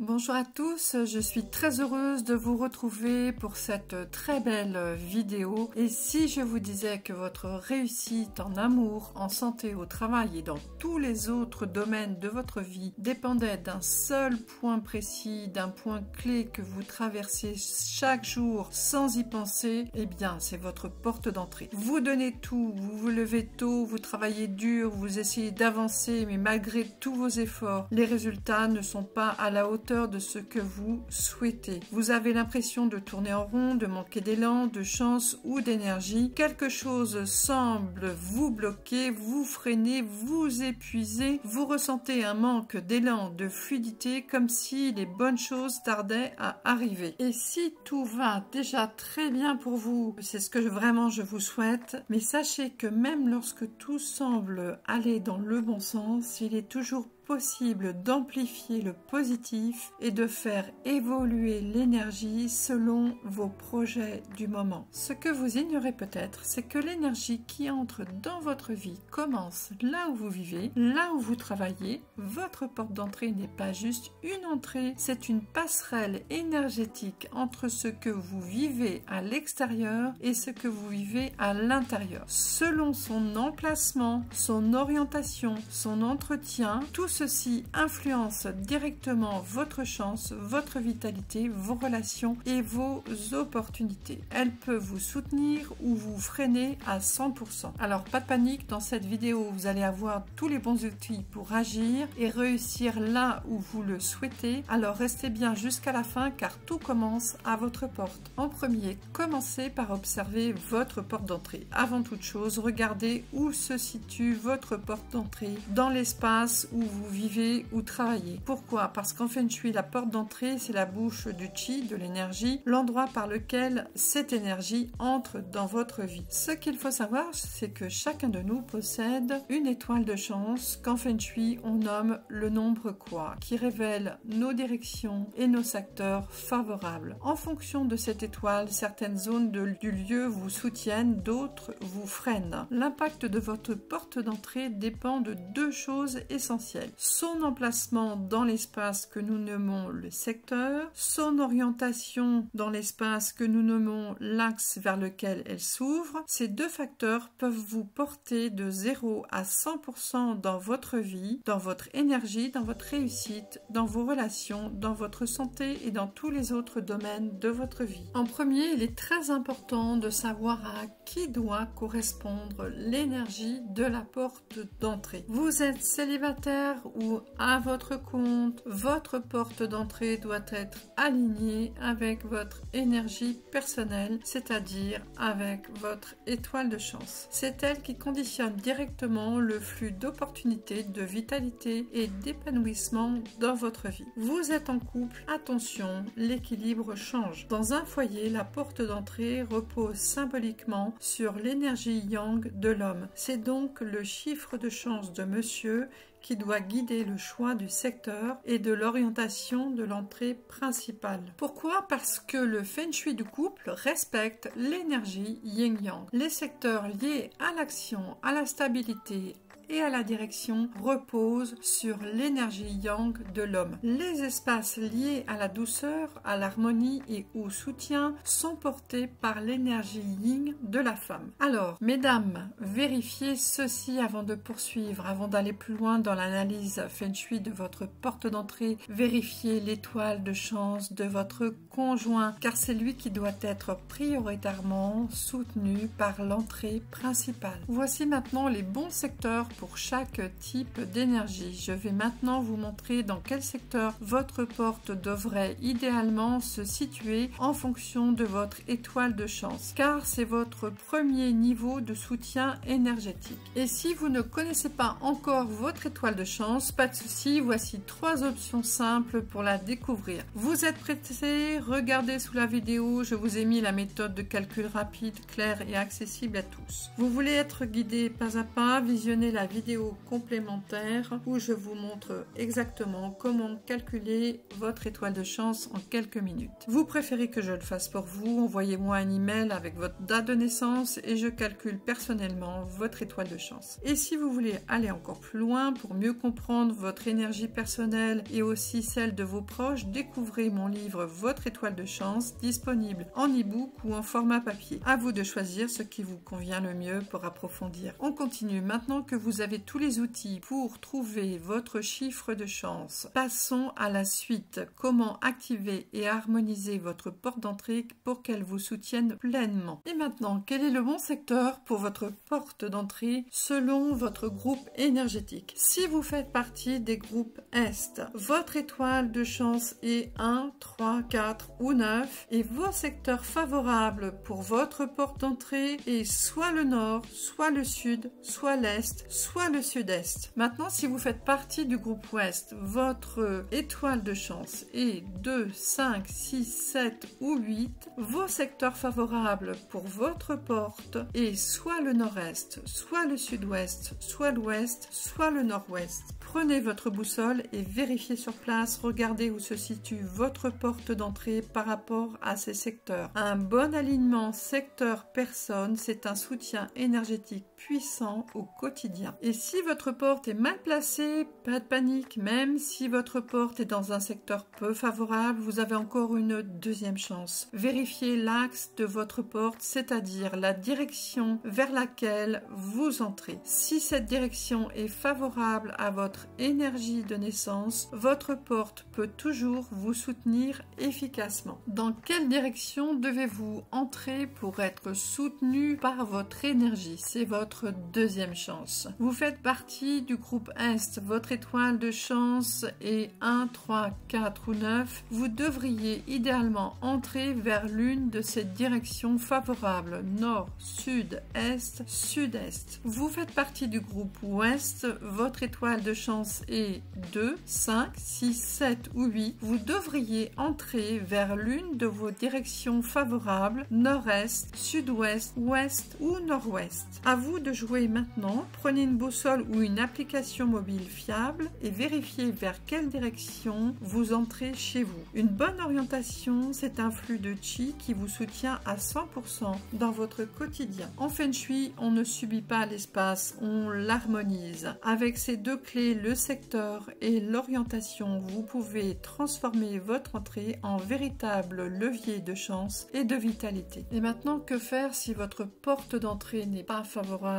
Bonjour à tous, je suis très heureuse de vous retrouver pour cette très belle vidéo. Et si je vous disais que votre réussite en amour, en santé, au travail et dans tous les autres domaines de votre vie dépendait d'un seul point précis, d'un point clé que vous traversez chaque jour sans y penser, eh bien c'est votre porte d'entrée. Vous donnez tout, vous vous levez tôt, vous travaillez dur, vous essayez d'avancer, mais malgré tous vos efforts, les résultats ne sont pas à la hauteur de ce que vous souhaitez. Vous avez l'impression de tourner en rond, de manquer d'élan, de chance ou d'énergie. Quelque chose semble vous bloquer, vous freiner, vous épuiser. Vous ressentez un manque d'élan, de fluidité, comme si les bonnes choses tardaient à arriver. Et si tout va déjà très bien pour vous, c'est ce que vraiment je vous souhaite, mais sachez que même lorsque tout semble aller dans le bon sens, il est toujours possible d'amplifier le positif et de faire évoluer l'énergie selon vos projets du moment. Ce que vous ignorez peut-être, c'est que l'énergie qui entre dans votre vie commence là où vous vivez, là où vous travaillez. Votre porte d'entrée n'est pas juste une entrée, c'est une passerelle énergétique entre ce que vous vivez à l'extérieur et ce que vous vivez à l'intérieur. Selon son emplacement, son orientation, son entretien, tout ceci influence directement votre chance, votre vitalité, vos relations et vos opportunités. Elle peut vous soutenir ou vous freiner à 100%. Alors pas de panique, dans cette vidéo vous allez avoir tous les bons outils pour agir et réussir là où vous le souhaitez. Alors restez bien jusqu'à la fin car tout commence à votre porte. En premier, commencez par observer votre porte d'entrée. Avant toute chose, regardez où se situe votre porte d'entrée dans l'espace où vous vivez ou travaillez. Pourquoi? Parce qu'en Feng Shui, la porte d'entrée, c'est la bouche du Qi, de l'énergie, l'endroit par lequel cette énergie entre dans votre vie. Ce qu'il faut savoir, c'est que chacun de nous possède une étoile de chance qu'en Feng Shui, on nomme le nombre quoi, qui révèle nos directions et nos secteurs favorables. En fonction de cette étoile, certaines zones du lieu vous soutiennent, d'autres vous freinent. L'impact de votre porte d'entrée dépend de deux choses essentielles. Son emplacement dans l'espace que nous nommons le secteur, son orientation dans l'espace que nous nommons l'axe vers lequel elle s'ouvre. Ces deux facteurs peuvent vous porter de 0 à 100% dans votre vie, dans votre énergie, dans votre réussite, dans vos relations, dans votre santé et dans tous les autres domaines de votre vie. En premier, il est très important de savoir à qui doit correspondre l'énergie de la porte d'entrée. Vous êtes célibataire ou à votre compte, votre porte d'entrée doit être alignée avec votre énergie personnelle, c'est-à-dire avec votre étoile de chance. C'est elle qui conditionne directement le flux d'opportunités, de vitalité et d'épanouissement dans votre vie. Vous êtes en couple, attention, l'équilibre change. Dans un foyer, la porte d'entrée repose symboliquement sur l'énergie yang de l'homme. C'est donc le chiffre de chance de monsieur qui doit guider le choix du secteur et de l'orientation de l'entrée principale. Pourquoi? Parce que le Feng Shui du couple respecte l'énergie yin-yang. Les secteurs liés à l'action, à la stabilité et à la direction reposent sur l'énergie yang de l'homme. Les espaces liés à la douceur, à l'harmonie et au soutien sont portés par l'énergie yin de la femme. Alors, mesdames, vérifiez ceci avant de poursuivre, avant d'aller plus loin dans l'analyse Feng Shui de votre porte d'entrée. Vérifiez l'étoile de chance de votre conjoint, car c'est lui qui doit être prioritairement soutenu par l'entrée principale. Voici maintenant les bons secteurs pour chaque type d'énergie. Je vais maintenant vous montrer dans quel secteur votre porte devrait idéalement se situer en fonction de votre étoile de chance, car c'est votre premier niveau de soutien énergétique. Et si vous ne connaissez pas encore votre étoile de chance, pas de souci, voici 3 options simples pour la découvrir. Vous êtes pressé? Regardez sous la vidéo, je vous ai mis la méthode de calcul rapide, claire et accessible à tous. Vous voulez être guidé pas à pas, visionnez la la vidéo complémentaire où je vous montre exactement comment calculer votre étoile de chance en quelques minutes. Vous préférez que je le fasse pour vous, envoyez-moi un email avec votre date de naissance et je calcule personnellement votre étoile de chance. Et si vous voulez aller encore plus loin pour mieux comprendre votre énergie personnelle et aussi celle de vos proches, découvrez mon livre Votre étoile de chance, disponible en e-book ou en format papier. À vous de choisir ce qui vous convient le mieux pour approfondir. On continue maintenant que vous avez tous les outils pour trouver votre chiffre de chance. Passons à la suite. Comment activer et harmoniser votre porte d'entrée pour qu'elle vous soutienne pleinement. Et maintenant, quel est le bon secteur pour votre porte d'entrée selon votre groupe énergétique? Si vous faites partie des groupes Est, votre étoile de chance est 1, 3, 4 ou 9 et vos secteurs favorables pour votre porte d'entrée est soit le nord, soit le sud, soit l'est, soit le sud-est. Maintenant, si vous faites partie du groupe Ouest, votre étoile de chance est 2, 5, 6, 7 ou 8. Vos secteurs favorables pour votre porte est soit le nord-est, soit le sud-ouest, soit l'ouest, soit le nord-ouest. Prenez votre boussole et vérifiez sur place, regardez où se situe votre porte d'entrée par rapport à ces secteurs. Un bon alignement secteur-personne, c'est un soutien énergétique puissant au quotidien. Et si votre porte est mal placée, pas de panique, même si votre porte est dans un secteur peu favorable, vous avez encore une deuxième chance. Vérifiez l'axe de votre porte, c'est-à-dire la direction vers laquelle vous entrez. Si cette direction est favorable à votre énergie de naissance, votre porte peut toujours vous soutenir efficacement. Dans quelle direction devez-vous entrer pour être soutenu par votre énergie? C'est votre deuxième chance. Vous faites partie du groupe Est, votre étoile de chance est 1, 3, 4 ou 9. Vous devriez idéalement entrer vers l'une de ces directions favorables, nord, sud, est, sud-est. Vous faites partie du groupe Ouest, votre étoile de chance est 2, 5, 6, 7 ou 8. Vous devriez entrer vers l'une de vos directions favorables, nord-est, sud-ouest, ouest ou nord-ouest. À vous de jouer maintenant. Prenez une boussole ou une application mobile fiable et vérifiez vers quelle direction vous entrez chez vous. Une bonne orientation, c'est un flux de chi qui vous soutient à 100% dans votre quotidien. En Feng Shui, on ne subit pas l'espace, on l'harmonise. Avec ces deux clés, le secteur et l'orientation, vous pouvez transformer votre entrée en véritable levier de chance et de vitalité. Et maintenant, que faire si votre porte d'entrée n'est pas favorable?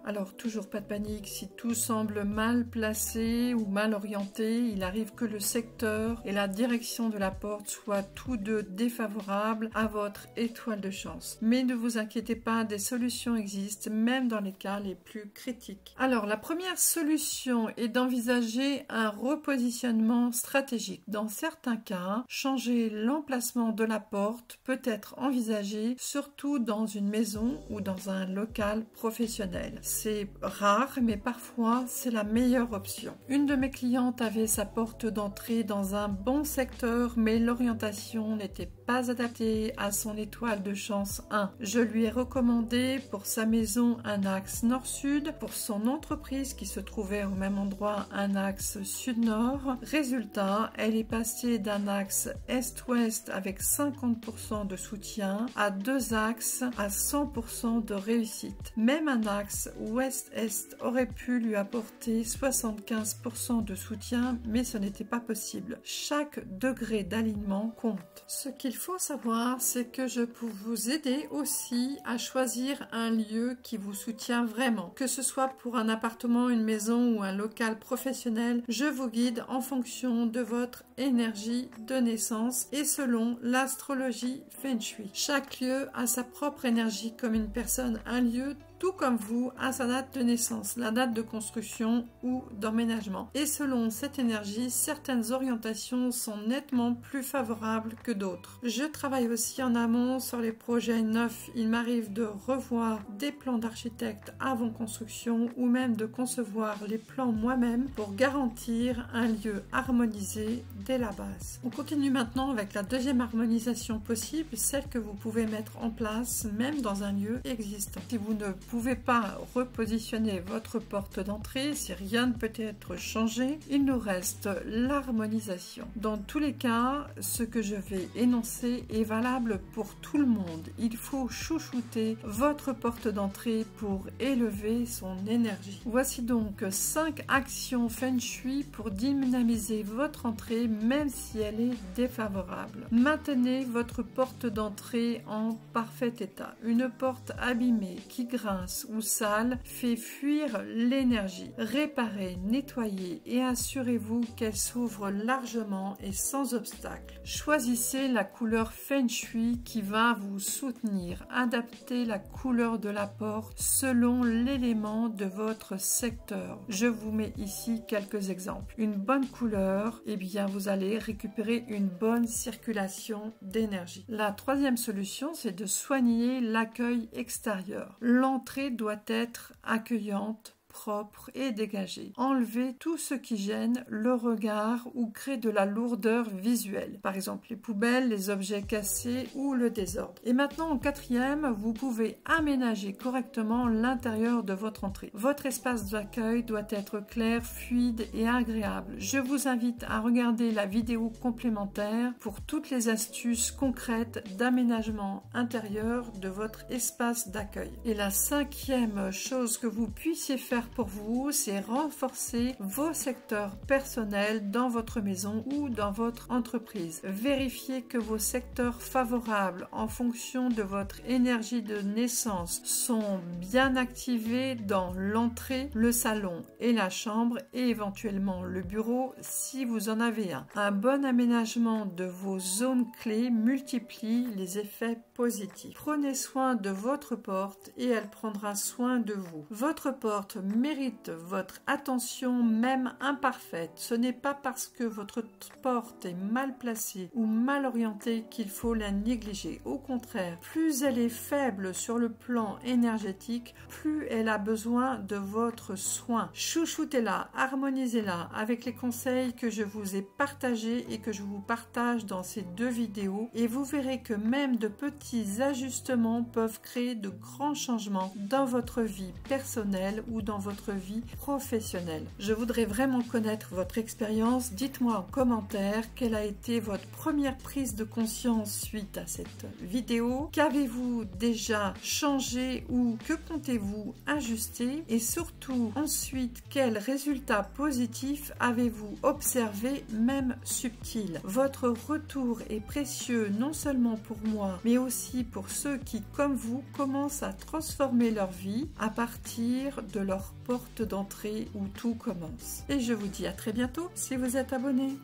Alors, toujours pas de panique, si tout semble mal placé ou mal orienté, il arrive que le secteur et la direction de la porte soient tous deux défavorables à votre étoile de chance. Mais ne vous inquiétez pas, des solutions existent, même dans les cas les plus critiques. Alors, la première solution est d'envisager un repositionnement stratégique. Dans certains cas, changer l'emplacement de la porte peut être envisagé, surtout dans une maison ou dans un local professionnel. C'est rare, mais parfois c'est la meilleure option. Une de mes clientes avait sa porte d'entrée dans un bon secteur, mais l'orientation n'était pas adaptée à son étoile de chance 1. Je lui ai recommandé pour sa maison un axe nord-sud, pour son entreprise qui se trouvait au même endroit un axe sud-nord. Résultat, elle est passée d'un axe est-ouest avec 50% de soutien à deux axes à 100% de réussite. Même un axe ouest-est aurait pu lui apporter 75% de soutien, mais ce n'était pas possible. Chaque degré d'alignement compte. Ce qu'il faut savoir, c'est que je peux vous aider aussi à choisir un lieu qui vous soutient vraiment. Que ce soit pour un appartement, une maison ou un local professionnel, je vous guide en fonction de votre énergie de naissance et selon l'astrologie Feng Shui. Chaque lieu a sa propre énergie comme une personne, un lieu tout comme vous, à sa date de naissance, la date de construction ou d'emménagement. Et selon cette énergie, certaines orientations sont nettement plus favorables que d'autres. Je travaille aussi en amont sur les projets neufs. Il m'arrive de revoir des plans d'architecte avant construction ou même de concevoir les plans moi-même pour garantir un lieu harmonisé dès la base. On continue maintenant avec la deuxième harmonisation possible, celle que vous pouvez mettre en place même dans un lieu existant. Si vous ne pouvez pas repositionner votre porte d'entrée, si rien ne peut être changé, il nous reste l'harmonisation. Dans tous les cas, ce que je vais énoncer est valable pour tout le monde. Il faut chouchouter votre porte d'entrée pour élever son énergie. Voici donc 5 actions Feng Shui pour dynamiser votre entrée même si elle est défavorable. Maintenez votre porte d'entrée en parfait état. Une porte abîmée qui grince ou sale fait fuir l'énergie. Réparez, nettoyez et assurez-vous qu'elle s'ouvre largement et sans obstacle. Choisissez la couleur Feng Shui qui va vous soutenir. Adaptez la couleur de la porte selon l'élément de votre secteur. Je vous mets ici quelques exemples. Une bonne couleur, eh bien vous allez récupérer une bonne circulation d'énergie. La troisième solution, c'est de soigner l'accueil extérieur. L'entrée doit être accueillante, propre et dégagée. Enlevez tout ce qui gêne le regard ou crée de la lourdeur visuelle. Par exemple, les poubelles, les objets cassés ou le désordre. Et maintenant, en quatrième, vous pouvez aménager correctement l'intérieur de votre entrée. Votre espace d'accueil doit être clair, fluide et agréable. Je vous invite à regarder la vidéo complémentaire pour toutes les astuces concrètes d'aménagement intérieur de votre espace d'accueil. Et la cinquième chose que vous puissiez faire pour vous, c'est renforcer vos secteurs personnels dans votre maison ou dans votre entreprise. Vérifiez que vos secteurs favorables en fonction de votre énergie de naissance sont bien activés dans l'entrée, le salon et la chambre et éventuellement le bureau si vous en avez un. Un bon aménagement de vos zones clés multiplie les effets positifs. Prenez soin de votre porte et elle prendra soin de vous. Votre porte mérite votre attention même imparfaite. Ce n'est pas parce que votre porte est mal placée ou mal orientée qu'il faut la négliger. Au contraire, plus elle est faible sur le plan énergétique, plus elle a besoin de votre soin. Chouchoutez-la, harmonisez-la avec les conseils que je vous ai partagés et que je vous partage dans ces 2 vidéos et vous verrez que même de petits ajustements peuvent créer de grands changements dans votre vie personnelle ou dans votre vie professionnelle. Je voudrais vraiment connaître votre expérience. Dites-moi en commentaire quelle a été votre première prise de conscience suite à cette vidéo. Qu'avez-vous déjà changé ou que comptez-vous ajuster? Et surtout, ensuite, quels résultats positifs avez-vous observé, même subtils? Votre retour est précieux non seulement pour moi, mais aussi pour ceux qui, comme vous, commencent à transformer leur vie à partir de leur porte d'entrée où tout commence. Et je vous dis à très bientôt si vous êtes abonné.